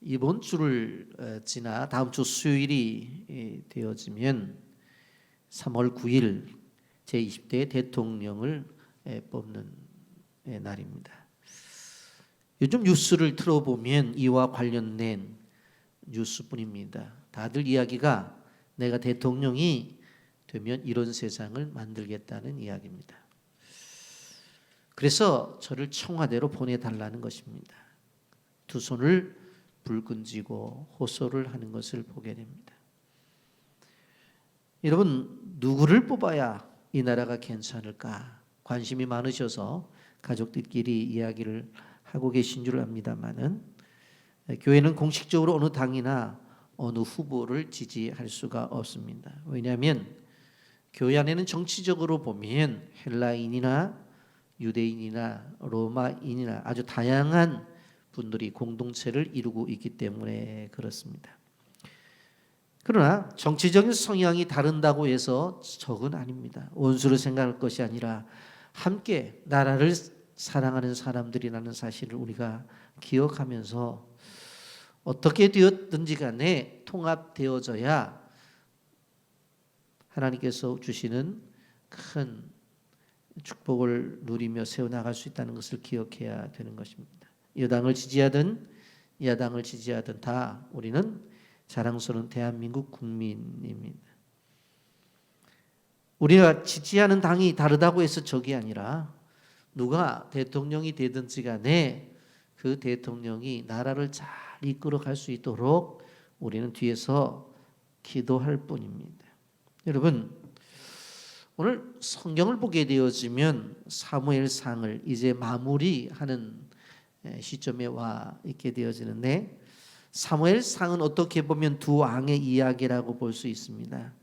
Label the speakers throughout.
Speaker 1: 이번 주를 지나 다음 주 수요일이 되어지면 3월 9일 제20대 대통령을 뽑는 날입니다. 요즘 뉴스를 틀어보면 이와 관련된 뉴스뿐입니다. 다들 이야기가 내가 대통령이 되면 이런 세상을 만들겠다는 이야기입니다. 그래서 저를 청와대로 보내달라는 것입니다. 두 손을 붉은 쥐고 호소를 하는 것을 보게 됩니다. 여러분, 누구를 뽑아야 이 나라가 괜찮을까 관심이 많으셔서 가족들끼리 이야기를 하고 계신 줄 압니다만은, 교회는 공식적으로 어느 당이나 어느 후보를 지지할 수가 없습니다. 왜냐하면 교회 안에는 정치적으로 보면 헬라인이나 유대인이나 로마인이나 아주 다양한 분들이 공동체를 이루고 있기 때문에 그렇습니다. 그러나 정치적인 성향이 다른다고 해서 적은 아닙니다. 원수로 생각할 것이 아니라 함께 나라를 사랑하는 사람들이라는 사실을 우리가 기억하면서 어떻게 되었든지 간에 통합되어져야 하나님께서 주시는 큰 축복을 누리며 세워나갈 수 있다는 것을 기억해야 되는 것입니다. 여당을 지지하든 야당을 지지하든 다 우리는 자랑스러운 대한민국 국민입니다. 우리가 지지하는 당이 다르다고 해서 적이 아니라 누가 대통령이 되든지 간에 그 대통령이 나라를 잘 이끌어갈 수 있도록 우리는 뒤에서 기도할 뿐입니다. 여러분, 오늘 성경을 보게 되어지면 사무엘상을 이제 마무리하는 시점에 와 있게 되어지는데, 사무엘상은 어떻게 보면 두 왕의 이야기라고 볼 수 있습니다.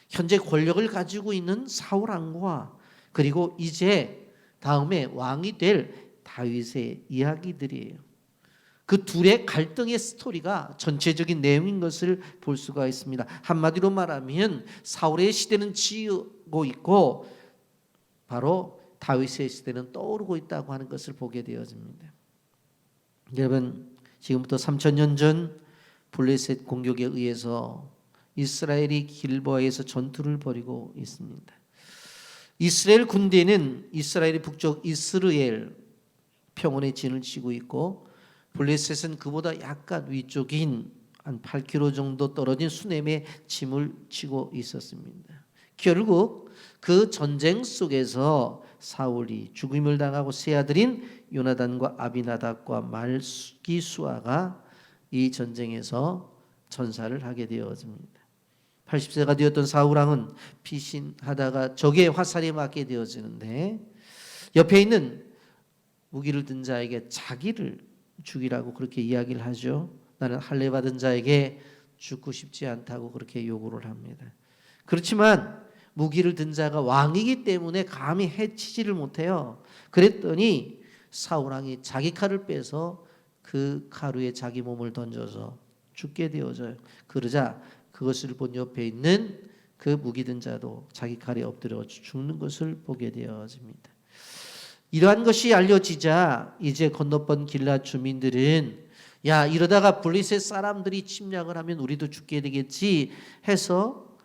Speaker 1: 현재 권력을 가지고 있는 사울 왕과 그리고 이제 다음에 왕이 될 다윗의 이야기들이에요. 그 둘의 갈등의 스토리가 전체적인 내용인 것을 볼 수가 있습니다. 한마디로 말하면 사울의 시대는 지고 있고 바로 다윗의 시대는 떠오르고 있다고 하는 것을 보게 되어집니다. 여러분, 지금부터 3000년 전 블레셋 공격에 의해서 이스라엘이 길보아에서 전투를 벌이고 있습니다. 이스라엘 군대는 이스라엘의 북쪽 이스르엘 평원에 진을 치고 있고, 블레셋은 그보다 약간 위쪽인 한 8km 정도 떨어진 수넴에 짐을 치고 있었습니다. 결국 그 전쟁 속에서 사울이 죽임을 당하고 세 아들인 요나단과 아비나답과 말기수아가 이 전쟁에서 전사를 하게 되어집니다. 80세가 되었던 사울 왕은 피신하다가 적의 화살에 맞게 되어지는데, 옆에 있는 무기를 든 자에게 자기를 죽이라고 그렇게 이야기를 하죠. 나는 할례 받은 자에게 죽고 싶지 않다고 그렇게 요구를 합니다. 그렇지만 무기를 든 자가 왕이기 때문에 감히 해치지를 못해요. 그랬더니 사울 왕이 자기 칼을 빼서 그 칼 위에 자기 몸을 던져서 죽게 되어져요. 그러자 그것을 본 옆에 있는 그 무기 든 자도 자기 칼에 엎드려 죽는 것을 보게 되어집니다. 이러한 것이 알려지자 이제 건너편 길앗 주민들은 야, 이러다가 블레셋 사람들이 침략을 하면 우리도 죽게 되겠지 해서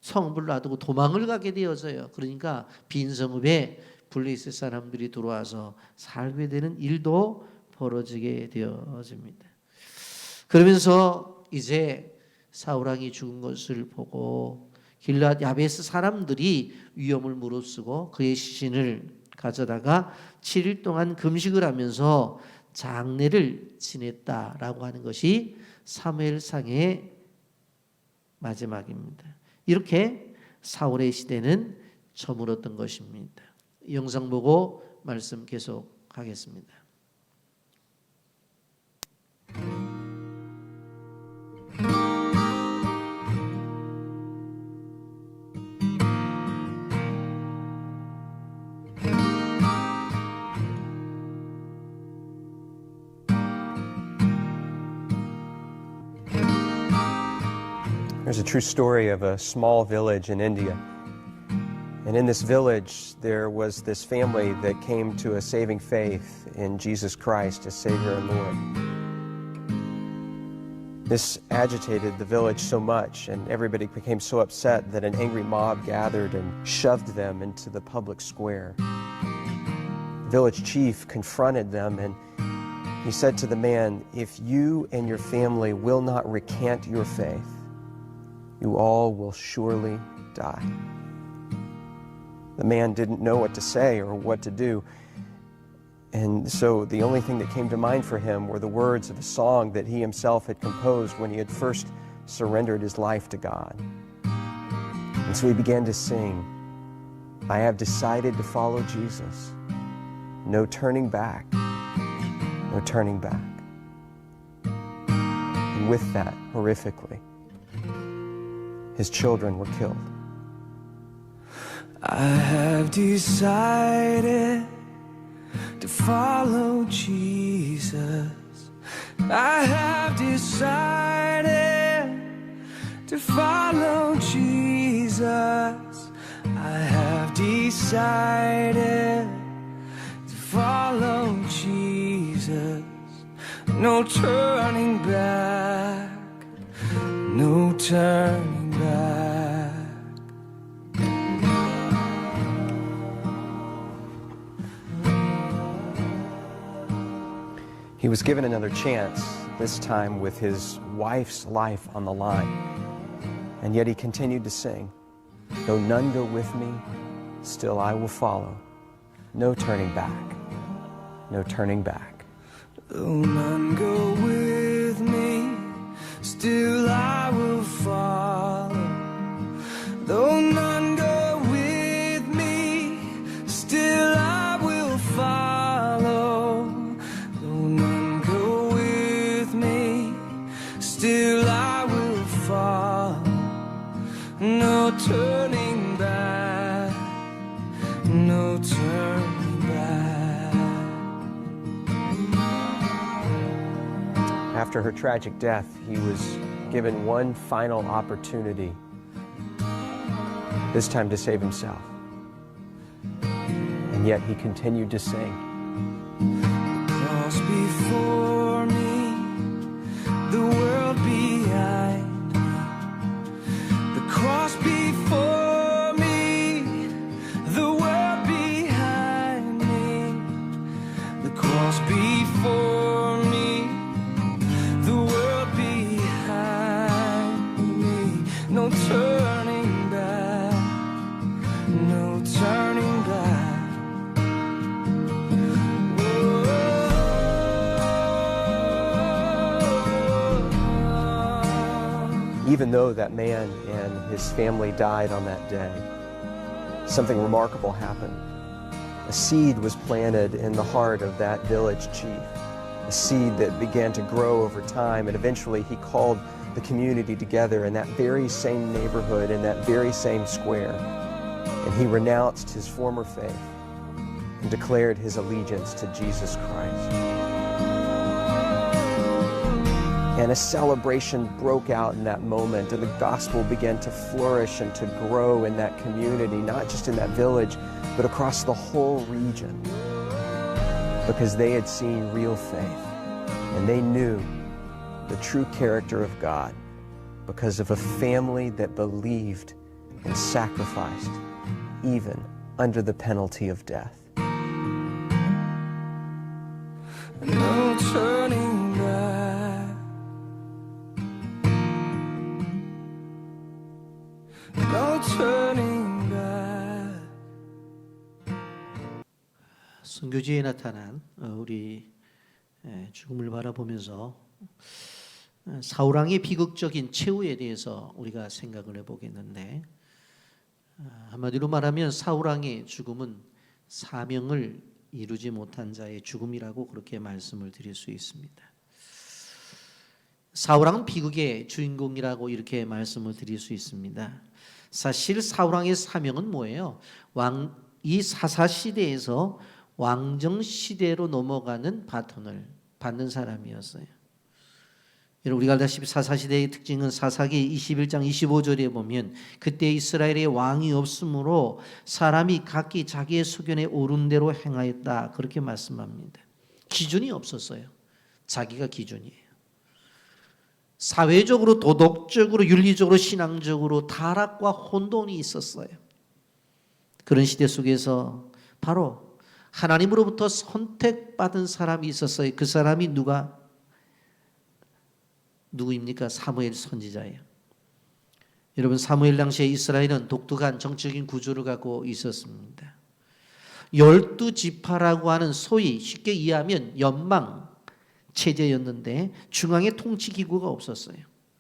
Speaker 1: 성읍을 놔두고 도망을 가게 되어져요. 그러니까 빈 성읍에 블레셋 사람들이 들어와서 살게 되는 일도 벌어지게 되어집니다. 그러면서 이제 사울 왕이 죽은 것을 보고 길앗 야베스 사람들이 위험을 무릅쓰고 그의 시신을 가져다가 7일 동안 금식을 하면서 장례를 지냈다라고 하는 것이 사무엘상의 마지막입니다. 이렇게 사울의 시대는 저물었던 것입니다. 영상 보고 말씀 계속하겠습니다.
Speaker 2: There's a true story of a small village in India. And in this village, there was this family that came to a saving faith in Jesus Christ as Savior and Lord. This agitated the village so much, and everybody became so upset that an angry mob gathered and shoved them into the public square. The village chief confronted them, and he said to the man, "If you and your family will not recant your faith, you all will surely die." The man didn't know what to say or what to do. And so the only thing that came to mind for him were the words of a song that he himself had composed when he had first surrendered his life to God. And so he began to sing, "I have decided to follow Jesus. No turning back, no turning back." And with that, horrifically, his children were killed.
Speaker 3: I have decided to follow Jesus. I have decided to follow Jesus. I have decided to follow Jesus. No turning back, no turning back.
Speaker 2: He was given another chance, this time with his wife's life on the line. And yet he continued to sing, "Though none go with me, still I will follow. No turning back, no turning back."
Speaker 3: Though none go with me, still I will follow. Though none go with me, still I will follow. Though none go with me, still I will follow. No turning back, no turning back.
Speaker 2: After her tragic death, he was given one final opportunity, this time to save himself. And yet he continued to sing.
Speaker 3: Cross before me, the world behind me. The cross before me, the world behind me. The cross before me, the world behind me. No turning back, no turning back.
Speaker 2: Even though that man and his family died on that day, something remarkable happened. A seed was planted in the heart of that village chief, a seed that began to grow over time, and eventually he called the community together in that very same neighborhood, in that very same square, and he renounced his former faith and declared his allegiance to Jesus Christ. And a celebration broke out in that moment, and the gospel began to flourish and to grow in that community, not just in that village, but across the whole region, because they had seen real faith, and they knew the true character of God because of a family that believed and sacrificed, even under the penalty of death.
Speaker 3: No turning back, no turning back.
Speaker 1: 선교지에 나타난 우리 죽음을 바라보면서 사울 왕의 비극적인 최후에 대해서 우리가 생각을 해보겠는데, 한마디로 말하면 사울 왕의 죽음은 사명을 이루지 못한 자의 죽음이라고 그렇게 말씀을 드릴 수 있습니다. 사울 왕은 비극의 주인공이라고 이렇게 말씀을 드릴 수 있습니다. 사실 사울 왕의 사명은 뭐예요? 이 사사 시대에서 왕정 시대로 넘어가는 바톤을 받는 사람이었어요. 여러분, 우리가 알다시피 사사시대의 특징은 사사기 21장 25절에 보면 그때 이스라엘에 왕이 없으므로 사람이 각기 자기의 소견에 옳은 대로 행하였다, 그렇게 말씀합니다. 기준이 없었어요. 자기가 기준이에요. 사회적으로, 도덕적으로, 윤리적으로, 신앙적으로 타락과 혼돈이 있었어요. 그런 시대 속에서 바로 하나님으로부터 선택받은 사람이 있었어요. 그 사람이 누구입니까? 사무엘 선지자예요. 여러분, 사무엘 당시에 이스라엘은 독특한 정치적인 구조를 갖고 있었습니다. 12지파라고 하는 소위 쉽게 이해하면 연방 체제였는데 중앙에 통치 기구가 없었어요.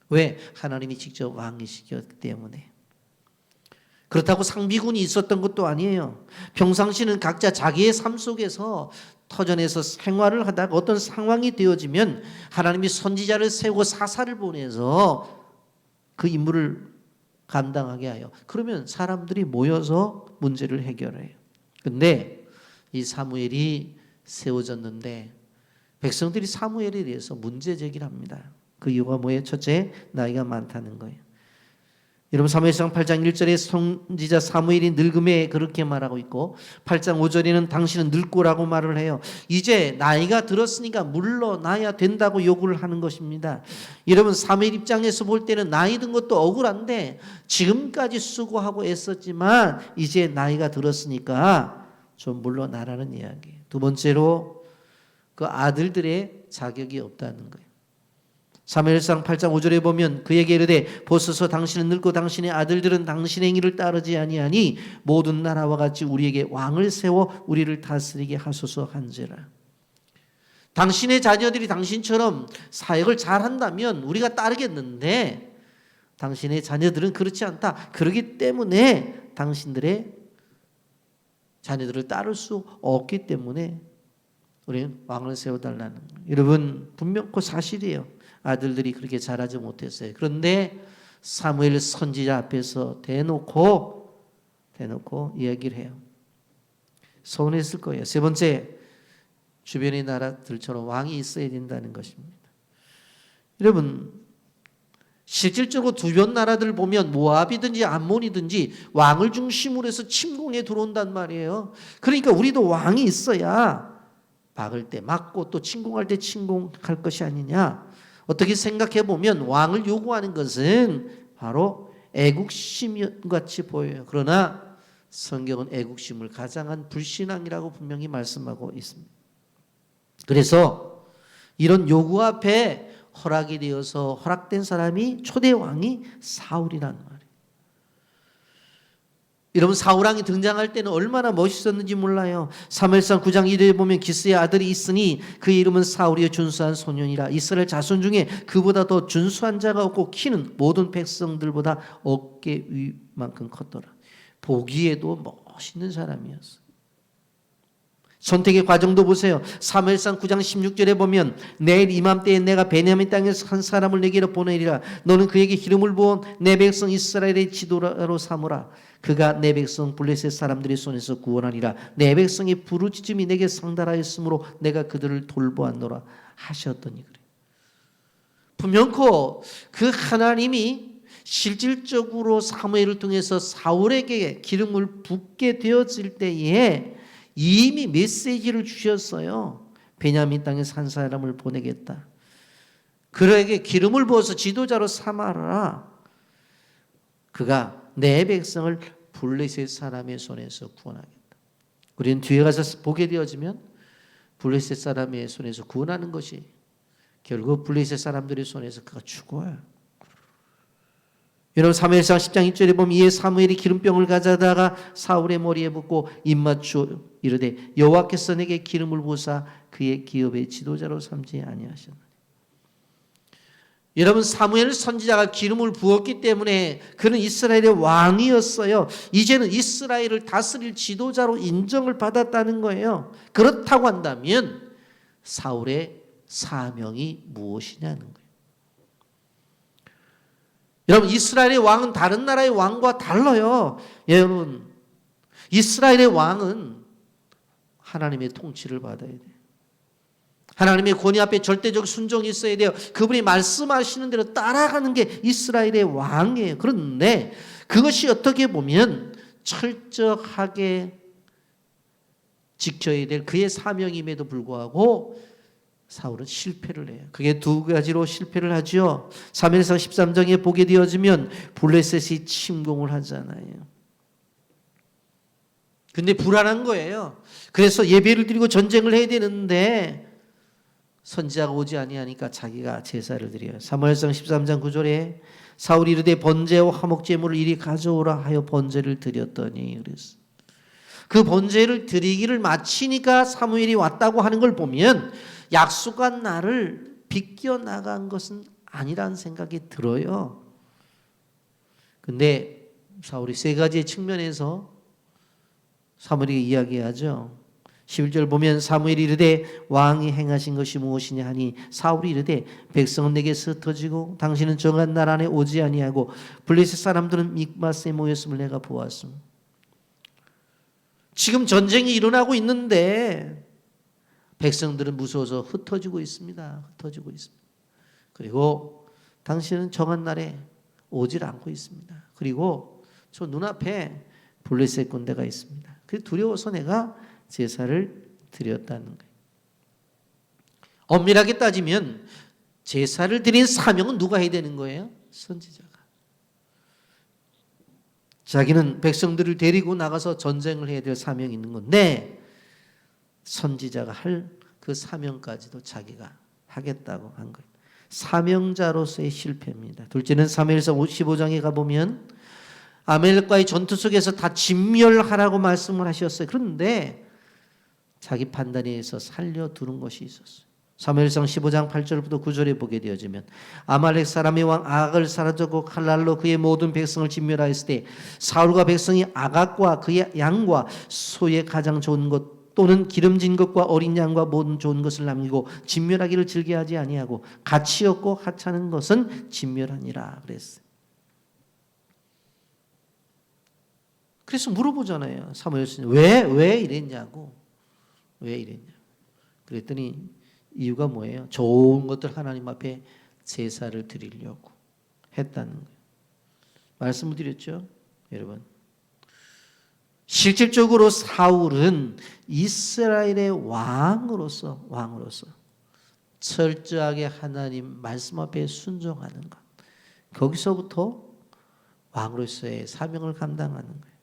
Speaker 1: 왜? 하나님이 직접 왕이시기 때문에. 그렇다고 상비군이 있었던 것도 아니에요. 평상시는 각자 자기의 삶 속에서 터전에서 생활을 하다가 어떤 상황이 되어지면 하나님이 선지자를 세우고 사사를 보내서 그 임무를 감당하게 하여 그러면 사람들이 모여서 문제를 해결해요. 근데 이 사무엘이 세워졌는데 백성들이 사무엘에 대해서 문제 제기를 합니다. 그 이유가 뭐예요? 첫째, 나이가 많다는 거예요. 여러분, 사무엘상 8장 1절에 선지자 사무엘이 늙음에 그렇게 말하고 있고 8장 5절에는 당신은 늙고라고 말을 해요. 이제 나이가 들었으니까 물러나야 된다고 요구를 하는 것입니다. 여러분, 사무엘 입장에서 볼 때는 나이 든 것도 억울한데 지금까지 수고하고 애썼지만 이제 나이가 들었으니까 좀 물러나라는 이야기예요. 두 번째로 그 아들들의 자격이 없다는 거예요. 사무엘상 8장 5절에 보면 그에게 이르되 보소서 당신은 늙고 당신의 아들들은 당신의 행위를 따르지 아니하니 모든 나라와 같이 우리에게 왕을 세워 우리를 다스리게 하소서 한지라. 당신의 자녀들이 당신처럼 사역을 잘한다면 우리가 따르겠는데 당신의 자녀들은 그렇지 않다. 그렇기 때문에 당신들의 자녀들을 따를 수 없기 때문에 우리는 왕을 세워달라는 거예요. 여러분, 분명코 사실이에요. 아들들이 그렇게 잘하지 못했어요. 그런데 사무엘 선지자 앞에서 대놓고 이야기를 해요. 서운했을 거예요. 세 번째, 주변의 나라들처럼 왕이 있어야 된다는 것입니다. 여러분, 실질적으로 주변 나라들 보면 모압이든지 암몬이든지 왕을 중심으로 해서 침공해 들어온단 말이에요. 그러니까 우리도 왕이 있어야 막을 때 막고 또 침공할 때 침공할 것이 아니냐. 어떻게 생각해 보면 왕을 요구하는 것은 바로 애국심 같이 보여요. 그러나 성경은 애국심을 가장한 불신앙이라고 분명히 말씀하고 있습니다. 그래서 이런 요구 앞에 허락이 되어서 허락된 사람이 초대 왕이 사울이라는 말이에요. 여러분, 사울왕이 등장할 때는 얼마나 멋있었는지 몰라요. 사무엘상 9장 1절에 보면 기스의 아들이 있으니 그의 이름은 사울이요 준수한 소년이라. 이스라엘 자손 중에 그보다 더 준수한 자가 없고 키는 모든 백성들보다 어깨 위만큼 컸더라. 보기에도 멋있는 사람이었어요. 선택의 과정도 보세요. 사무엘상 9장 16절에 보면 내일 이맘때에 내가 베냐민 땅에서 한 사람을 내게로 보내리라. 너는 그에게 기름을 부어 내 백성 이스라엘의 지도자로 삼으라. 그가 내 백성 블레셋 사람들의 손에서 구원하리라. 내 백성의 부르짖음이 내게 상달하였으므로 내가 그들을 돌보았노라 하셨더니 그래. 분명코 그 하나님이 실질적으로 사무엘을 통해서 사울에게 기름을 붓게 되었을 때에 이미 메시지를 주셨어요. 베냐민 땅에서 한 사람을 보내겠다. 그에게 기름을 부어서 지도자로 삼아라. 그가 내 백성을 블레셋 사람의 손에서 구원하겠다. 우리는 뒤에 가서 보게 되어지면 블레셋 사람의 손에서 구원하는 것이 결국 블레셋 사람들의 손에서 그가 죽어요. 여러분, 사무엘상 10장 1절에 보면 이에 사무엘이 기름병을 가져다가 사울의 머리에 붓고 입맞추어 이르되 여호와께서 내게 기름을 부으사 그의 기업의 지도자로 삼지 아니하셨나니. 여러분, 사무엘 선지자가 기름을 부었기 때문에 그는 이스라엘의 왕이었어요. 이제는 이스라엘을 다스릴 지도자로 인정을 받았다는 거예요. 그렇다고 한다면 사울의 사명이 무엇이냐는 거예요. 여러분, 이스라엘의 왕은 다른 나라의 왕과 달라요. 여러분, 이스라엘의 왕은 하나님의 통치를 받아야 돼요. 하나님의 권위 앞에 절대적 순종이 있어야 돼요. 그분이 말씀하시는 대로 따라가는 게 이스라엘의 왕이에요. 그런데 그것이 어떻게 보면 철저하게 지켜야 될 그의 사명임에도 불구하고 사울은 실패를 해요. 그게 두 가지로 실패를 하죠. 사무엘상 13장에 보게 되어지면 블레셋이 침공을 하잖아요. 근데 불안한 거예요. 그래서 예배를 드리고 전쟁을 해야 되는데 선지자가 오지 아니하니까 자기가 제사를 드려요. 사무엘상 13장 9절에 사울이 이르되 번제와 화목 제물을 이리 가져오라 하여 번제를 드렸더니 그랬어. 그 번제를 드리기를 마치니까 사무엘이 왔다고 하는 걸 보면 약속한 날을 비껴나간 것은 아니라는 생각이 들어요. 근데 사울이 세 가지의 측면에서 사무엘에게 이야기하죠. 11절 보면 사무엘이 이르되 왕이 행하신 것이 무엇이냐 하니 사울이 이르되 백성은 내게서 흩어지고 당신은 정한 날 안에 오지 아니하고 블레셋 사람들은 mikmas에 모였음을 내가 보았음. 지금 전쟁이 일어나고 있는데 백성들은 무서워서 흩어지고 있습니다. 흩어지고 있습니다. 그리고 당신은 정한 날에 오질 않고 있습니다. 그리고 저 눈앞에 블레셋 군대가 있습니다. 그 두려워서 내가 제사를 드렸다는 거예요. 엄밀하게 따지면 제사를 드린 사명은 누가 해야 되는 거예요? 선지자가. 자기는 백성들을 데리고 나가서 전쟁을 해야 될 사명이 있는 건데 선지자가 할 그 사명까지도 자기가 하겠다고 한 거예요. 사명자로서의 실패입니다. 둘째는 사무엘상 55장에 가보면 아멜렉과의 전투 속에서 다 진멸하라고 말씀을 하셨어요. 그런데 자기 판단에 의해서 살려두는 것이 있었어요. 사무엘상 15장 8절부터 9절에 보게 되어지면 아말렉 사람의 왕 아각을 사로잡고 칼날로 그의 모든 백성을 진멸하였을 때 사울과 백성이 아각과 그의 양과 소의 가장 좋은 것 또는 기름진 것과 어린 양과 모든 좋은 것을 남기고 진멸하기를 즐겨하지 아니하고 가치 없고 하찮은 것은 진멸하니라 그랬어요. 그래서 물어보잖아요. 사무엘은 왜 이랬냐고. 왜 이랬냐. 그랬더니 이유가 뭐예요? 좋은 것들 하나님 앞에 제사를 드리려고 했다는 거예요. 말씀을 드렸죠, 여러분. 실질적으로 사울은 이스라엘의 왕으로서 철저하게 하나님 말씀 앞에 순종하는 것. 거기서부터 왕으로서의 사명을 감당하는 거예요.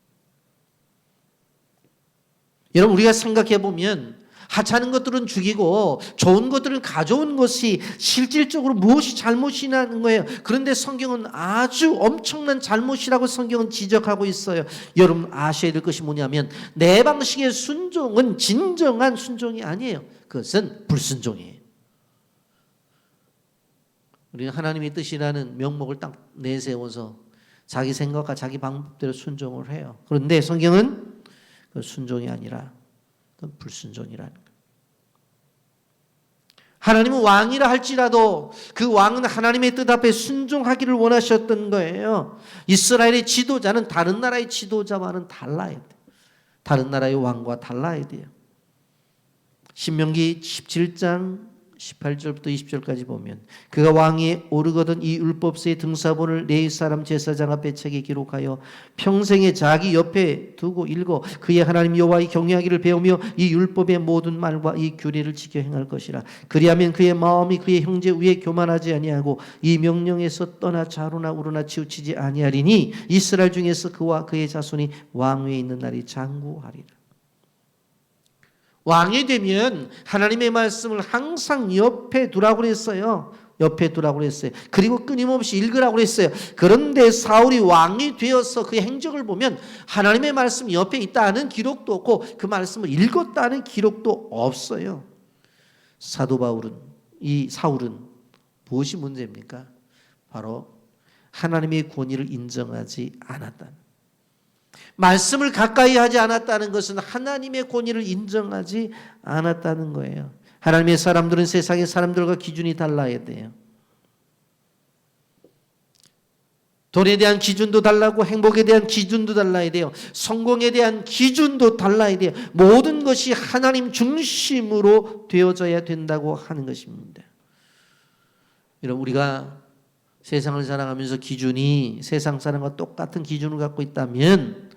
Speaker 1: 여러분 우리가 생각해 보면 하찮은 것들은 죽이고 좋은 것들을 가져온 것이 실질적으로 무엇이 잘못이라는 거예요. 그런데 성경은 아주 엄청난 잘못이라고 성경은 지적하고 있어요. 여러분 아셔야 될 것이 뭐냐면 내 방식의 순종은 진정한 순종이 아니에요. 그것은 불순종이에요. 우리는 하나님의 뜻이라는 명목을 딱 내세워서 자기 생각과 자기 방법대로 순종을 해요. 그런데 성경은 그 순종이 아니라 그건 불순종이라는 거예요. 하나님은 왕이라 할지라도 그 왕은 하나님의 뜻 앞에 순종하기를 원하셨던 거예요. 이스라엘의 지도자는 다른 나라의 지도자와는 달라야 돼요. 다른 나라의 왕과 달라야 돼요. 신명기 17장 18절부터 20절까지 보면 그가 왕위에 오르거든 이 율법서의 등사본을 레위 사람 제사장 앞에 책에 기록하여 평생에 자기 옆에 두고 읽어 그의 하나님 여호와의 경외하기를 배우며 이 율법의 모든 말과 이 규례를 지켜 행할 것이라. 그리하면 그의 마음이 그의 형제 위에 교만하지 아니하고 이 명령에서 떠나 좌로나 우로나 치우치지 아니하리니 이스라엘 중에서 그와 그의 자손이 왕위에 있는 날이 장구하리라. 왕이 되면 하나님의 말씀을 항상 옆에 두라고 그랬어요. 옆에 두라고 그랬어요. 그리고 끊임없이 읽으라고 그랬어요. 그런데 사울이 왕이 되어서 그 행적을 보면 하나님의 말씀이 옆에 있다는 기록도 없고 그 말씀을 읽었다는 기록도 없어요. 사도 사울은 무엇이 문제입니까? 바로 하나님의 권위를 인정하지 않았다는. 말씀을 가까이 하지 않았다는 것은 하나님의 권위를 인정하지 않았다는 거예요. 하나님의 사람들은 세상의 사람들과 기준이 달라야 돼요. 돈에 대한 기준도 달라고 행복에 대한 기준도 달라야 돼요. 성공에 대한 기준도 달라야 돼요. 모든 것이 하나님 중심으로 되어져야 된다고 하는 것입니다. 여러분 우리가 세상을 살아가면서 기준이 세상 사람과 똑같은 기준을 갖고 있다면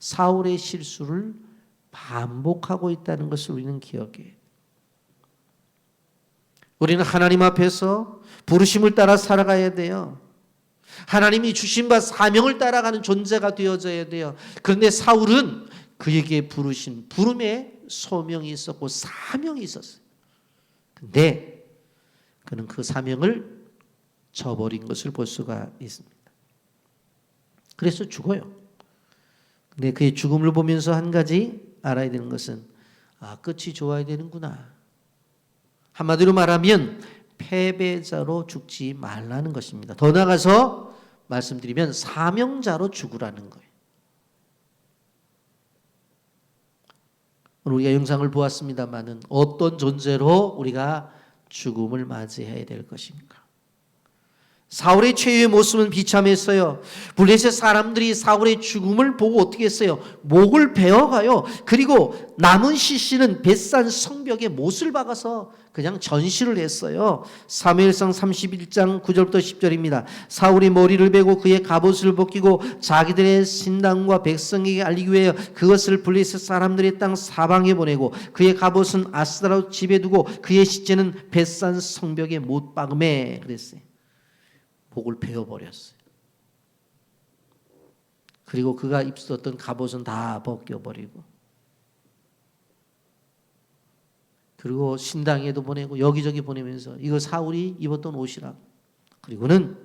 Speaker 1: 사울의 실수를 반복하고 있다는 것을 우리는 기억해요. 우리는 하나님 앞에서 부르심을 따라 살아가야 돼요. 하나님이 주신 바 사명을 따라가는 존재가 되어져야 돼요. 그런데 사울은 그에게 부르신 부름에 소명이 있었고 사명이 있었어요. 근데 그는 그 사명을 저버린 것을 볼 수가 있습니다. 그래서 죽어요. 근데 그의 죽음을 보면서 한 가지 알아야 되는 것은 끝이 좋아야 되는구나. 한마디로 말하면 패배자로 죽지 말라는 것입니다. 더 나아가서 말씀드리면 사명자로 죽으라는 거예요. 오늘 우리가 영상을 보았습니다마는 어떤 존재로 우리가 죽음을 맞이해야 될 것인가. 사울의 최후의 모습은 비참했어요. 블레셋 사람들이 사울의 죽음을 보고 어떻게 했어요? 목을 베어가요. 그리고 남은 시신은 벳산 성벽에 못을 박아서 그냥 전시를 했어요. 사무엘상 31장 9절부터 10절입니다. 사울이 머리를 베고 그의 갑옷을 벗기고 자기들의 신당과 백성에게 알리기 위하여 그것을 블레셋 사람들의 땅 사방에 보내고 그의 갑옷은 아스다로 집에 두고 그의 시체는 벳산 성벽에 못 박음에 그랬어요. 목을 베어버렸어요. 그리고 그가 입었던 갑옷은 다 벗겨버리고 그리고 신당에도 보내고 여기저기 보내면서 이거 사울이 입었던 옷이라고. 그리고는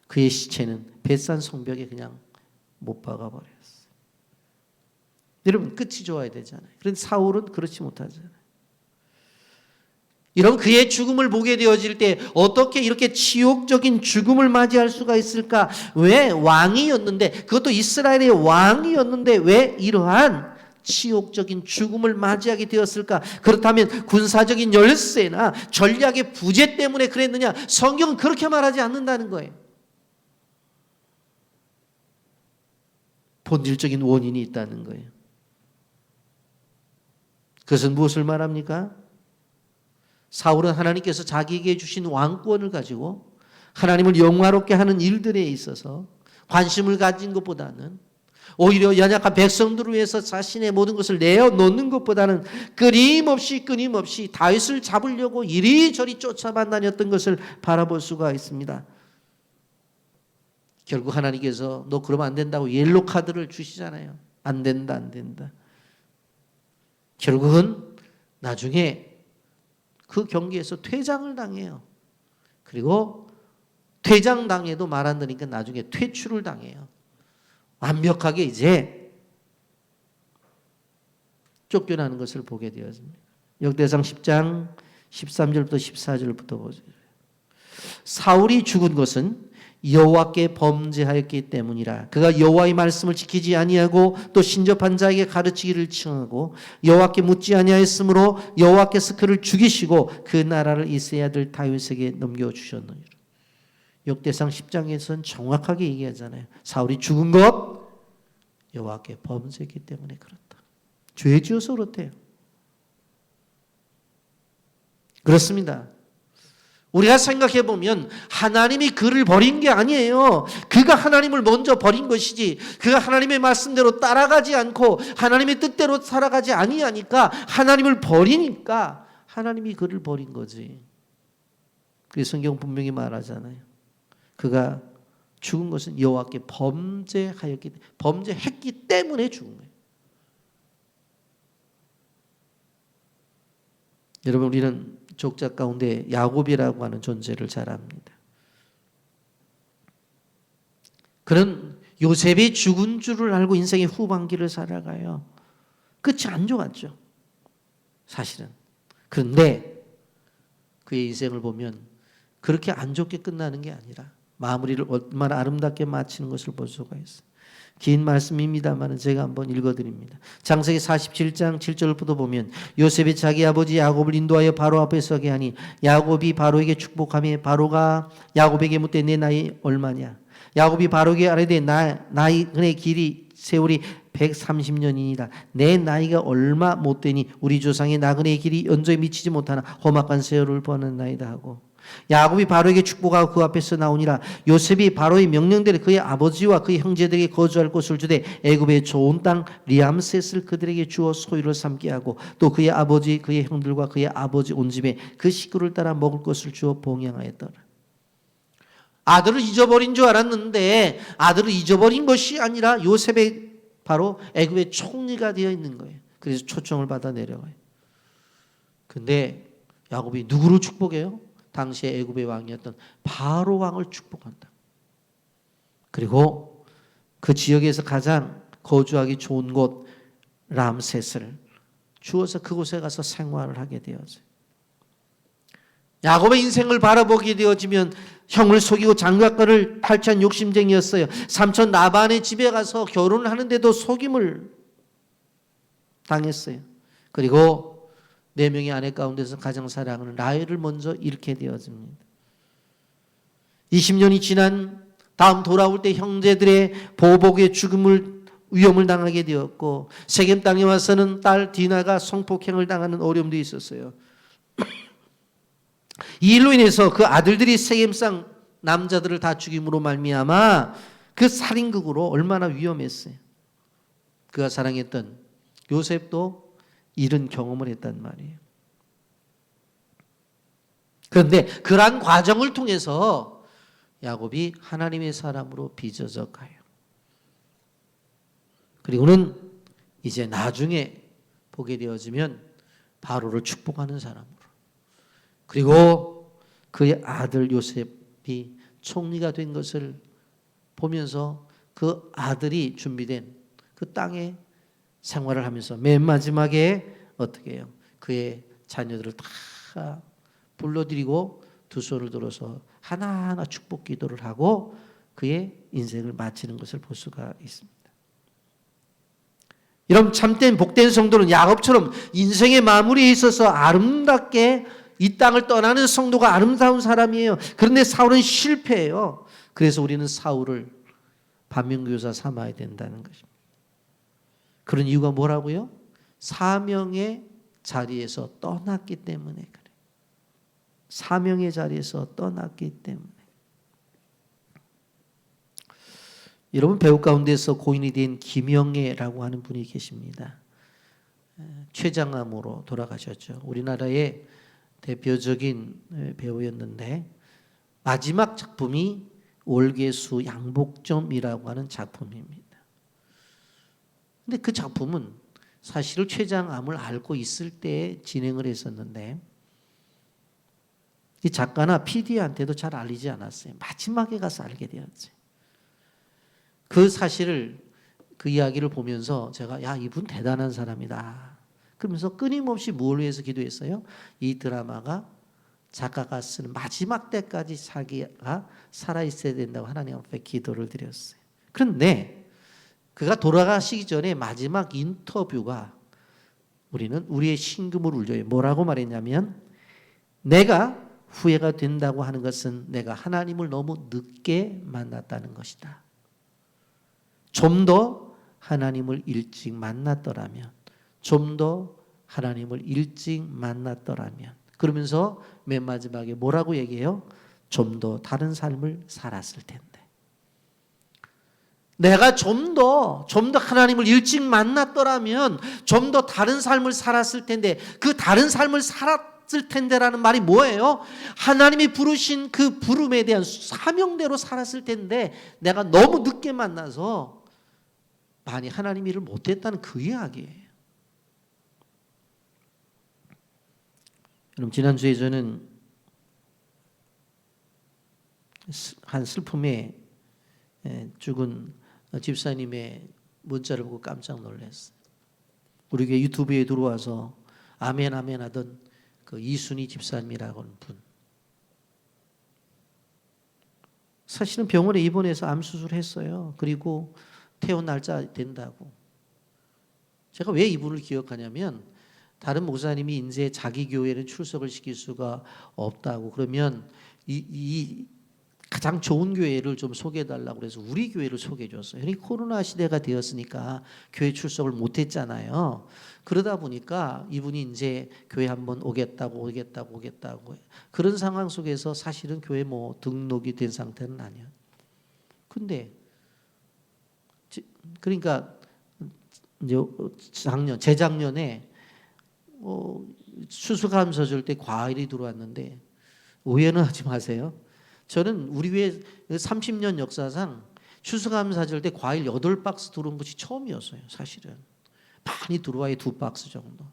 Speaker 1: 그의 시체는 벳산 성벽에 그냥 못 박아버렸어요. 여러분 끝이 좋아야 되잖아요. 그런데 사울은 그렇지 못하잖아요. 이런 그의 죽음을 보게 되어질 때 어떻게 이렇게 치욕적인 죽음을 맞이할 수가 있을까? 왜 왕이었는데, 그것도 이스라엘의 왕이었는데 왜 이러한 치욕적인 죽음을 맞이하게 되었을까? 그렇다면 군사적인 열세나 전략의 부재 때문에 그랬느냐? 성경은 그렇게 말하지 않는다는 거예요. 본질적인 원인이 있다는 거예요. 그것은 무엇을 말합니까? 사울은 하나님께서 자기에게 주신 왕권을 가지고 하나님을 영화롭게 하는 일들에 있어서 관심을 가진 것보다는 오히려 연약한 백성들을 위해서 자신의 모든 것을 내어놓는 것보다는 끊임없이 다윗을 잡으려고 이리저리 쫓아만 다녔던 것을 바라볼 수가 있습니다. 결국 하나님께서 너 그러면 안 된다고 옐로 카드를 주시잖아요. 안 된다. 결국은 나중에 그 경기에서 퇴장을 당해요. 그리고 퇴장당해도 말 안 들으니까 나중에 퇴출을 당해요. 완벽하게 이제 쫓겨나는 것을 보게 되었습니다. 역대상 10장 13절부터 14절부터 보세요. 사울이 죽은 것은 여호와께 범죄하였기 때문이라. 그가 여호와의 말씀을 지키지 아니하고 또 신접한 자에게 가르치기를 청하고 여호와께 묻지 아니하였으므로 여호와께서 그를 죽이시고 그 나라를 이스라엘 아들 다윗에게 넘겨주셨느니라. 역대상 10장에서는 정확하게 얘기하잖아요. 사울이 죽은 것 여호와께 범죄했기 때문에 그렇다. 죄 지어서 그렇대요. 그렇습니다. 우리가 생각해 보면 하나님이 그를 버린 게 아니에요. 그가 하나님을 먼저 버린 것이지. 그가 하나님의 말씀대로 따라가지 않고 하나님의 뜻대로 살아가지 아니하니까 하나님을 버리니까 하나님이 그를 버린 거지. 그래서 성경 분명히 말하잖아요. 그가 죽은 것은 여호와께 범죄했기 때문에 죽은 거예요. 여러분 우리는 족자 가운데 야곱이라고 하는 존재를 잘 압니다. 그는 요셉이 죽은 줄을 알고 인생의 후반기를 살아가요. 끝이 안 좋았죠. 사실은. 그런데 그의 인생을 보면 그렇게 안 좋게 끝나는 게 아니라 마무리를 얼마나 아름답게 마치는 것을 볼 수가 있어요. 긴 말씀입니다만 제가 한번 읽어드립니다. 창세기 47장 7절부터 보면 요셉이 자기 아버지 야곱을 인도하여 바로 앞에 서게 하니 야곱이 바로에게 축복하며 바로가 야곱에게 묻되 내 나이 얼마냐? 야곱이 바로에게 아뢰되 나의 길이 세월이 130년이니라. 내 나이가 얼마 못 되니 우리 조상의 나그네의 길이 연조에 미치지 못하나 험악한 세월을 보는 나이다 하고 야곱이 바로에게 축복하고 그 앞에서 나오니라. 요셉이 바로의 명령대로 그의 아버지와 그의 형제들에게 거주할 곳을 주되 애굽의 좋은 땅 리암셋을 그들에게 주어 소유를 삼게 하고 또 그의 아버지 그의 형들과 그의 아버지 온 집에 그 식구를 따라 먹을 것을 주어 봉양하였더라. 아들을 잊어버린 줄 알았는데 아들을 잊어버린 것이 아니라 요셉의 바로 애굽의 총리가 되어 있는 거예요. 그래서 초청을 받아 내려가요. 근데 야곱이 누구를 축복해요? 당시에 애굽의 왕이었던 바로 왕을 축복한다. 그리고 그 지역에서 가장 거주하기 좋은 곳 람셋을 주어서 그곳에 가서 생활을 하게 되었어요. 야곱의 인생을 바라보게 되어지면 형을 속이고 장가가를 탈취한 욕심쟁이였어요. 삼촌 라반의 집에 가서 결혼을 하는데도 속임을 당했어요. 그리고 4명의 아내 가운데서 가장 사랑하는 라헬을 먼저 잃게 되어집니다. 20년이 지난 다음 돌아올 때 형제들의 보복의 위험을 당하게 되었고 세겜 땅에 와서는 딸 디나가 성폭행을 당하는 어려움도 있었어요. 이 일로 인해서 그 아들들이 세겜상 남자들을 다 죽임으로 말미암아 그 살인극으로 얼마나 위험했어요. 그가 사랑했던 요셉도 이런 경험을 했단 말이에요. 그런데 그러한 과정을 통해서 야곱이 하나님의 사람으로 빚어져 가요. 그리고는 이제 나중에 보게 되어지면 바로를 축복하는 사람으로, 그리고 그의 아들 요셉이 총리가 된 것을 보면서 그 아들이 준비된 그 땅에 생활을 하면서 맨 마지막에 어떻게 해요? 그의 자녀들을 다 불러들이고 두 손을 들어서 하나하나 축복 기도를 하고 그의 인생을 마치는 것을 볼 수가 있습니다. 여러분, 참된 복된 성도는 야곱처럼 인생의 마무리에 있어서 아름답게 이 땅을 떠나는 성도가 아름다운 사람이에요. 그런데 사울은 실패해요. 그래서 우리는 사울을 반면교사 삼아야 된다는 것입니다. 그런 이유가 뭐라고요? 사명의 자리에서 떠났기 때문에 그래요. 사명의 자리에서 떠났기 때문에. 여러분, 배우 가운데서 고인이 된 김영애라고 하는 분이 계십니다. 췌장암으로 돌아가셨죠. 우리나라의 대표적인 배우였는데 마지막 작품이 월계수 양복점이라고 하는 작품입니다. 근데 그 작품은 사실 췌장암을 앓고 있을 때 진행을 했었는데 이 작가나 PD한테도 잘 알리지 않았어요. 마지막에 가서 알게 되었지. 그 사실을, 그 이야기를 보면서 제가 야, 이분 대단한 사람이다. 그러면서 끊임없이 뭘 위해서 기도했어요? 이 드라마가 작가가 쓰는 마지막 때까지 자기가 살아있어야 된다고 하나님 앞에 기도를 드렸어요. 그런데 그가 돌아가시기 전에 마지막 인터뷰가 우리는 우리의 신금을 울려요. 뭐라고 말했냐면 내가 후회가 된다고 하는 것은 내가 하나님을 너무 늦게 만났다는 것이다. 좀 더 하나님을 일찍 만났더라면, 좀 더 하나님을 일찍 만났더라면, 그러면서 맨 마지막에 뭐라고 얘기해요? 좀 더 다른 삶을 살았을 텐데. 내가 좀 더 하나님을 일찍 만났더라면 좀 더 다른 삶을 살았을 텐데, 그 다른 삶을 살았을 텐데라는 말이 뭐예요? 하나님이 부르신 그 부름에 대한 사명대로 살았을 텐데 내가 너무 늦게 만나서 많이 하나님 일을 못했다는 그 이야기예요. 여러분, 지난주에 저는 한 슬픔에 죽은 집사님의 문자를 보고 깜짝 놀랐어요. 우리 교회 유튜브에 들어와서 아멘 아멘 하던 그 이순희 집사님이라고 하는 분. 사실은 병원에 입원해서 암 수술했어요. 그리고 퇴원 날짜 된다고. 제가 왜 이분을 기억하냐면 다른 목사님이 이제 자기 교회는 출석을 시킬 수가 없다고 그러면 이 가장 가장 좋은 교회를 좀 소개해달라고 그래서 우리 교회를 소개해줬어요. 그러니까 코로나 시대가 되었으니까 교회 출석을 못했잖아요. 그러다 보니까 이분이 이제 교회 한번 오겠다고 그런 상황 속에서 사실은 교회 뭐 등록이 된 상태는 아니에요. 근데 그러니까 이제 재작년에 추수감사 줄 때 과일이 들어왔는데 오해는 하지 마세요. 저는 우리 교회 30년 역사상 추수감사 줄 때 과일 8박스 들어온 것이 처음이었어요. 사실은 많이 들어와야 2박스 정도.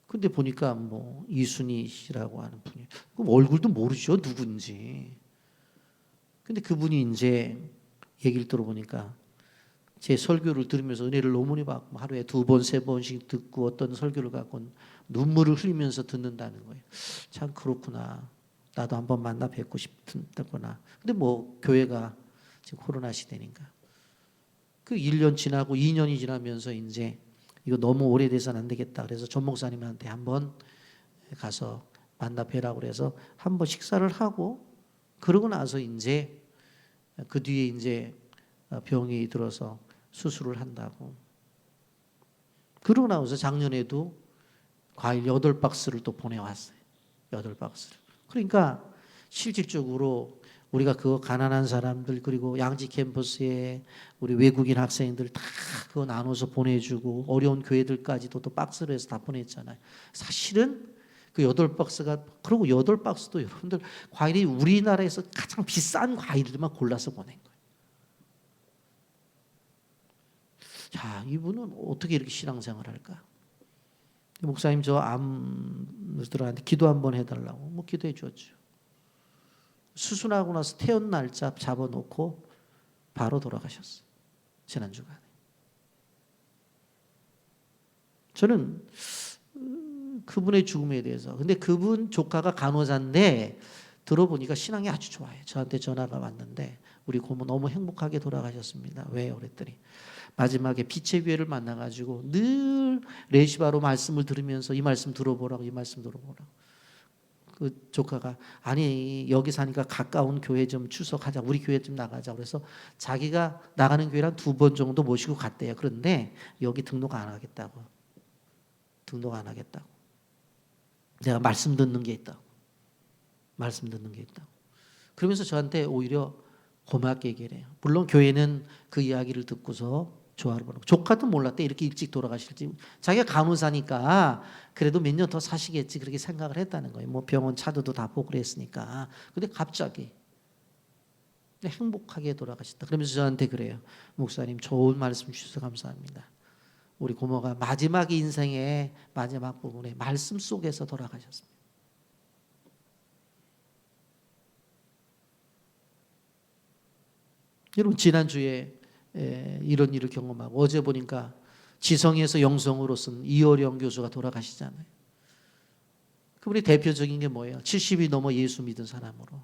Speaker 1: 근데 보니까 뭐 이순희 씨라고 하는 분이, 그럼 얼굴도 모르죠, 누군지. 근데 그분이 이제 얘기를 들어보니까 제 설교를 들으면서 은혜를 너무 많이 받고 하루에 2번, 3번씩 듣고 어떤 설교를 갖고 눈물을 흘리면서 듣는다는 거예요. 참 그렇구나. 나도 한번 만나 뵙고 싶다구나. 근데 뭐 교회가 지금 코로나 시대니까. 그 1년 지나고 2년이 지나면서 이제 이거 너무 오래돼서는 안 되겠다. 그래서 전 목사님한테 한번 가서 만나 뵈라고 그래서 한번 식사를 하고 그러고 나서 이제 그 뒤에 이제 병이 들어서 수술을 한다고. 그러고 나서 작년에도 과일 8박스를 또 보내왔어요. 8박스를. 그러니까 실질적으로 우리가 그거 가난한 사람들 그리고 양지 캠퍼스에 우리 외국인 학생들 다 그거 나눠서 보내주고 어려운 교회들까지도 또 박스로 해서 다 보냈잖아요. 사실은 그 8박스가 그리고 8박스도 여러분들 과일이 우리나라에서 가장 비싼 과일들만 골라서 보낸 거예요. 자, 이분은 어떻게 이렇게 신앙생활을 할까? 목사님 저 암들한테 기도 한번 해달라고 뭐 기도해 줬죠. 수술하고 나서 퇴원 날짜 잡아놓고 바로 돌아가셨어요. 지난 주간에. 저는 그분의 죽음에 대해서, 근데 그분 조카가 간호사인데 들어보니까 신앙이 아주 좋아요. 저한테 전화가 왔는데 우리 고모 너무 행복하게 돌아가셨습니다. 왜요? 그랬더니 마지막에 빛의 교회를 만나가지고 늘 레시바로 말씀을 들으면서 이 말씀 들어보라고 그 조카가 아니 여기 사니까 가까운 교회 좀 추석하자, 우리 교회 좀 나가자. 그래서 자기가 나가는 교회를 한 2번 정도 모시고 갔대요. 그런데 여기 등록 안 하겠다고. 내가 말씀 듣는 게 있다고. 그러면서 저한테 오히려 고맙게 얘기를 해요. 물론 교회는 그 이야기를 듣고서 조화를 보는, 조카도 몰랐대 이렇게 일찍 돌아가실지. 자기가 간호사니까 그래도 몇 년 더 사시겠지 그렇게 생각을 했다는 거예요. 뭐 병원 차도도 다 보고 그랬으니까. 근데 갑자기 행복하게 돌아가셨다. 그러면서 저한테 그래요. 목사님 좋은 말씀 주셔서 감사합니다. 우리 고모가 마지막 인생의 마지막 부분에 말씀 속에서 돌아가셨습니다. 여러분 지난주에 이런 일을 경험하고 어제 보니까 지성에서 영성으로 쓴 이어령 교수가 돌아가시잖아요. 그분이 대표적인 게 뭐예요? 70이 넘어 예수 믿은 사람으로,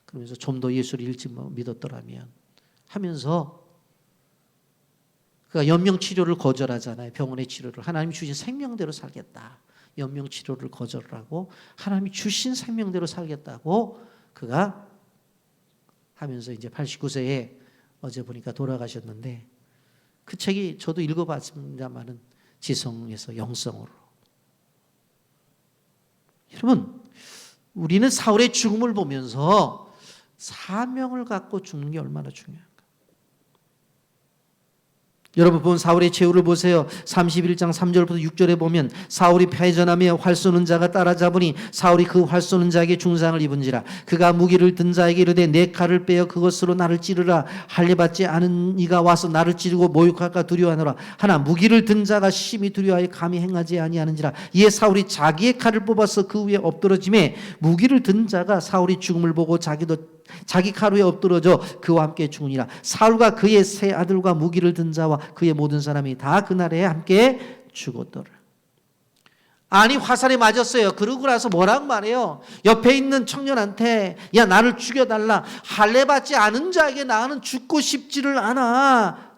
Speaker 1: 그러면서 좀 더 예수를 일찍 믿었더라면 하면서 그가 연명치료를 거절하잖아요. 병원의 치료를. 하나님이 주신 생명대로 살겠다. 연명치료를 거절을 하고 하나님이 주신 생명대로 살겠다고 그가 하면서 이제 89세에 어제 보니까 돌아가셨는데, 그 책이 저도 읽어봤습니다만은 지성에서 영성으로. 여러분 우리는 사울의 죽음을 보면서 사명을 갖고 죽는 게 얼마나 중요한가. 여러분 본 사울의 최후를 보세요. 31장 3절부터 6절에 보면 사울이 패전하며 활 쏘는 자가 따라잡으니 사울이 그 활 쏘는 자에게 중상을 입은지라. 그가 무기를 든 자에게 이르되 내 칼을 빼어 그것으로 나를 찌르라. 할례받지 않은 이가 와서 나를 찌르고 모욕할까 두려워하노라. 하나 무기를 든 자가 심히 두려워하여 감히 행하지 아니하는지라. 이에 사울이 자기의 칼을 뽑아서 그 위에 엎드러짐에 무기를 든 자가 사울이 죽음을 보고 자기 칼 위에 엎드러져 그와 함께 죽으니라. 사울과 그의 세 아들과 무기를 든 자와 그의 모든 사람이 다 그날에 함께 죽었더라. 아니 화살에 맞았어요. 그러고 나서 뭐라고 말해요? 옆에 있는 청년한테 야 나를 죽여달라. 할례받지 않은 자에게 나는 죽고 싶지를 않아.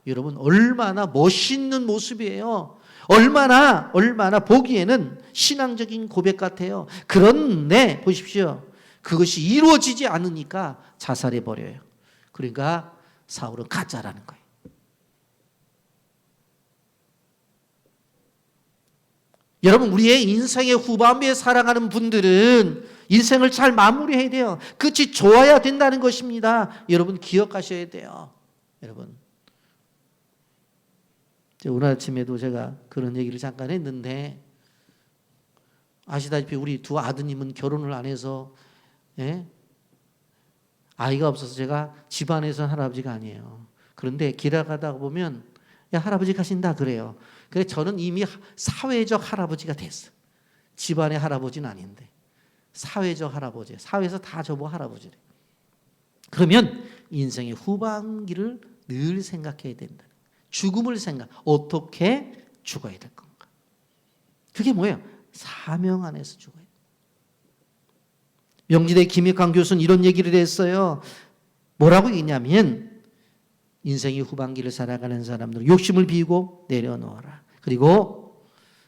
Speaker 1: 여러분 얼마나 멋있는 모습이에요. 얼마나 보기에는 신앙적인 고백 같아요. 그런데 보십시오. 그것이 이루어지지 않으니까 자살해 버려요. 그러니까 사울은 가짜라는 거예요. 여러분, 우리의 인생의 후반부에 살아가는 분들은 인생을 잘 마무리해야 돼요. 끝이 좋아야 된다는 것입니다. 여러분 기억하셔야 돼요. 여러분, 오늘 아침에도 제가 그런 얘기를 잠깐 했는데, 아시다시피 우리 두 아드님은 결혼을 안 해서 아이가 없어서 제가 집안에서 할아버지가 아니에요. 그런데 지나가다 보면 야, 할아버지 가신다 그래요. 그래서 저는 이미 사회적 할아버지가 됐어요. 집안의 할아버지는 아닌데 사회적 할아버지, 사회에서 다 저보고 할아버지래. 그러면 인생의 후반기를 늘 생각해야 된다. 죽음을 어떻게 죽어야 될 건가. 그게 뭐예요? 사명 안에서 죽어야 돼요. 명지대 김익환 교수는 이런 얘기를 했어요. 뭐라고 얘기냐면, 인생의 후반기를 살아가는 사람들은 욕심을 비우고 내려놓아라. 그리고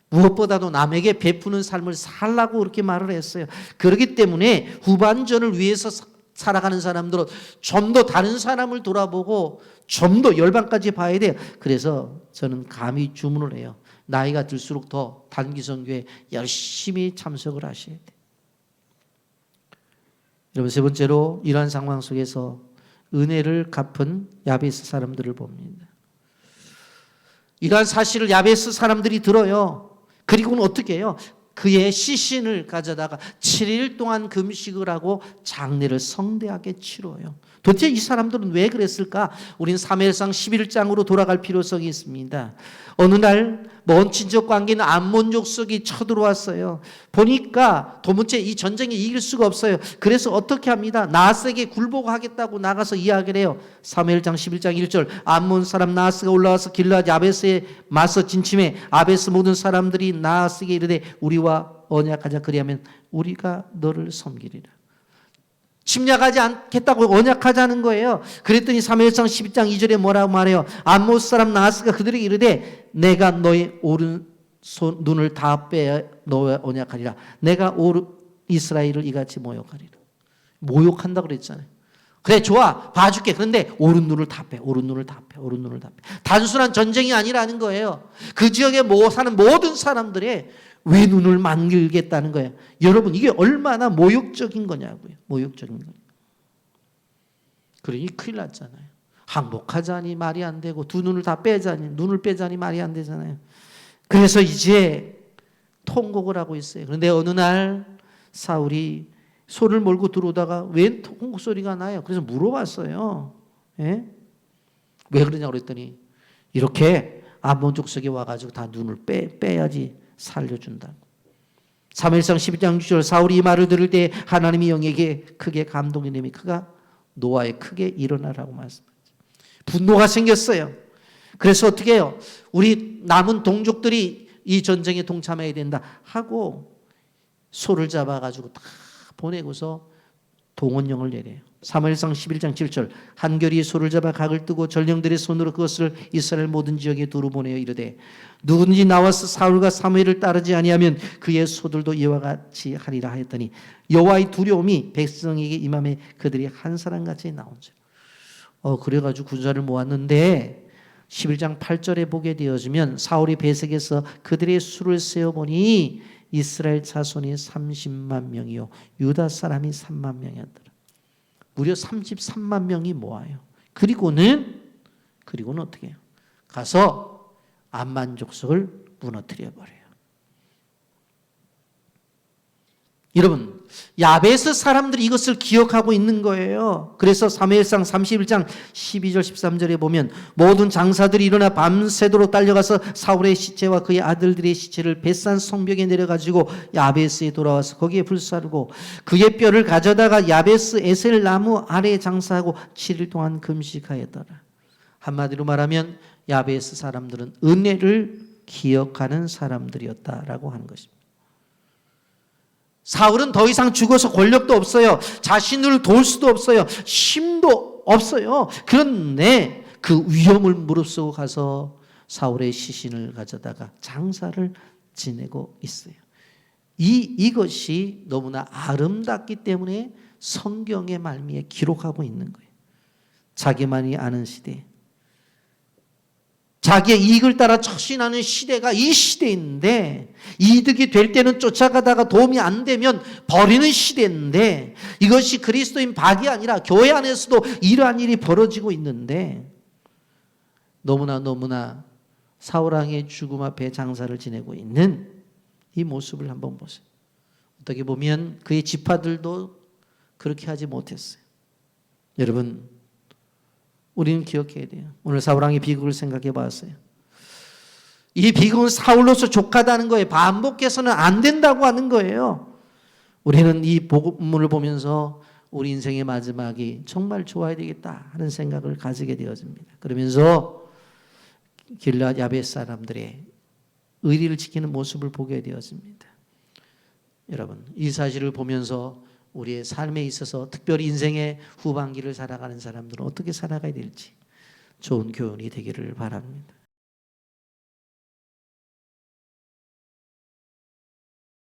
Speaker 1: 무엇보다도 남에게 베푸는 삶을 살라고 그렇게 말을 했어요. 그렇기 때문에 후반전을 위해서 살아가는 사람들은 좀 더 다른 사람을 돌아보고 좀 더 열반까지 봐야 돼요. 그래서 저는 감히 주문을 해요. 나이가 들수록 더 단기 선교에 열심히 참석을 하셔야 돼요. 여러분, 세 번째로 이러한 상황 속에서 은혜를 갚은 야베스 사람들을 봅니다. 이러한 사실을 야베스 사람들이 들어요. 그리고는 어떻게 해요? 그의 시신을 가져다가 7일 동안 금식을 하고 장례를 성대하게 치러요. 도대체 이 사람들은 왜 그랬을까? 우린 사무엘상 11장으로 돌아갈 필요성이 있습니다. 어느 날 먼 친척 관계는 암몬 족속이 쳐들어왔어요. 보니까 도무지 이 전쟁에 이길 수가 없어요. 그래서 어떻게 합니다? 나하스에게 굴복하겠다고 나가서 이야기를 해요. 사무엘상 11장 1절, 암몬 사람 나하스가 올라와서 길르앗 야베스에 맞서 진침해 아베스 모든 사람들이 나하스에게 이르되 우리와 언약하자. 그리하면 우리가 너를 섬기리라. 침략하지 않겠다고 언약하자는 거예요. 그랬더니 사무엘상 12장 2절에 뭐라고 말해요? 암몬 사람 나하스가 그들에게 이르되 내가 너의 오른손 눈을 다 빼어 너와 언약하리라. 내가 이스라엘을 이같이 모욕하리라. 모욕한다고 그랬잖아요. 그래, 좋아, 봐줄게. 그런데 오른 눈을 다 빼, 오른 눈을 다 빼, 오른 눈을 다 빼. 단순한 전쟁이 아니라는 거예요. 그 지역에 사는 모든 사람들의 왜 눈을 만들겠다는 거예요. 여러분, 이게 얼마나 모욕적인 거냐고요. 모욕적인 거예요. 그러니 큰일 났잖아요. 항복하자니 말이 안 되고 두 눈을 다 빼자니, 눈을 빼자니 말이 안 되잖아요. 그래서 이제 통곡을 하고 있어요. 그런데 어느 날 사울이 소를 몰고 들어오다가 웬 통곡 소리가 나요. 그래서 물어봤어요. 예? 왜 그러냐고 그랬더니 이렇게 암몬 족속에 와가지고 다 눈을 빼야지 살려준다고. 사무엘상 12장 6절, 사울이 이 말을 들을 때 하나님이 영에게 크게 감동이 되며 그가 노아에 크게 일어나라고 말씀하죠. 분노가 생겼어요. 그래서 어떻게 해요? 우리 남은 동족들이 이 전쟁에 동참해야 된다 하고 소를 잡아가지고 다 보내고서 동원령을 내려요. 사무엘상 11장 7절, 한결이 소를 잡아 각을 뜨고 전령들의 손으로 그것을 이스라엘 모든 지역에 두루 보내어 이르되 누구든지 나와서 사울과 사무엘을 따르지 아니하면 그의 소들도 이와 같이 하리라 하였더니 여호와의 두려움이 백성에게 임함에 그들이 한 사람같이 나온지라. 그래가지고 군사를 모았는데 11장 8절에 보게 되어지면 사울이 배색에서 그들의 수를 세어보니 이스라엘 자손이 30만 명이요 유다 사람이 3만 명이었더라. 무려 33만 명이 모아요. 그리고는 어떻게 해요? 가서 암몬 족속을 무너뜨려 버려요. 여러분, 야베스 사람들이 이것을 기억하고 있는 거예요. 그래서 사무엘상 31장 12절 13절에 보면 모든 장사들이 일어나 밤새도록 달려가서 사울의 시체와 그의 아들들의 시체를 벳산 성벽에 내려가지고 야베스에 돌아와서 거기에 불사르고 그의 뼈를 가져다가 야베스 에셀 나무 아래에 장사하고 7일 동안 금식하였더라. 한마디로 말하면 야베스 사람들은 은혜를 기억하는 사람들이었다라고 하는 것입니다. 사울은 더 이상 죽어서 권력도 없어요. 자신을 도울 수도 없어요. 힘도 없어요. 그런데 그 위험을 무릅쓰고 가서 사울의 시신을 가져다가 장사를 지내고 있어요. 이것이 너무나 아름답기 때문에 성경의 말미에 기록하고 있는 거예요. 자기만이 아는 시대, 자기의 이익을 따라 처신하는 시대가 이 시대인데, 이득이 될 때는 쫓아가다가 도움이 안 되면 버리는 시대인데, 이것이 그리스도인 밖이 아니라 교회 안에서도 이러한 일이 벌어지고 있는데, 너무나 사울왕의 죽음 앞에 장사를 지내고 있는 이 모습을 한번 보세요. 어떻게 보면 그의 지파들도 그렇게 하지 못했어요. 여러분, 우리는 기억해야 돼요. 오늘 사울왕의 비극을 생각해 봤어요. 이 비극은 사울로서 족하다는 거예요. 반복해서는 안 된다고 하는 거예요. 우리는 이 본문을 보면서 우리 인생의 마지막이 정말 좋아야 되겠다 하는 생각을 가지게 되어집니다. 그러면서 길앗 야벳 사람들의 의리를 지키는 모습을 보게 되어집니다. 여러분, 이 사실을 보면서 우리의 삶에 있어서 특별히 인생의 후반기를 살아가는 사람들은 어떻게 살아가야 될지 좋은 교훈이 되기를 바랍니다.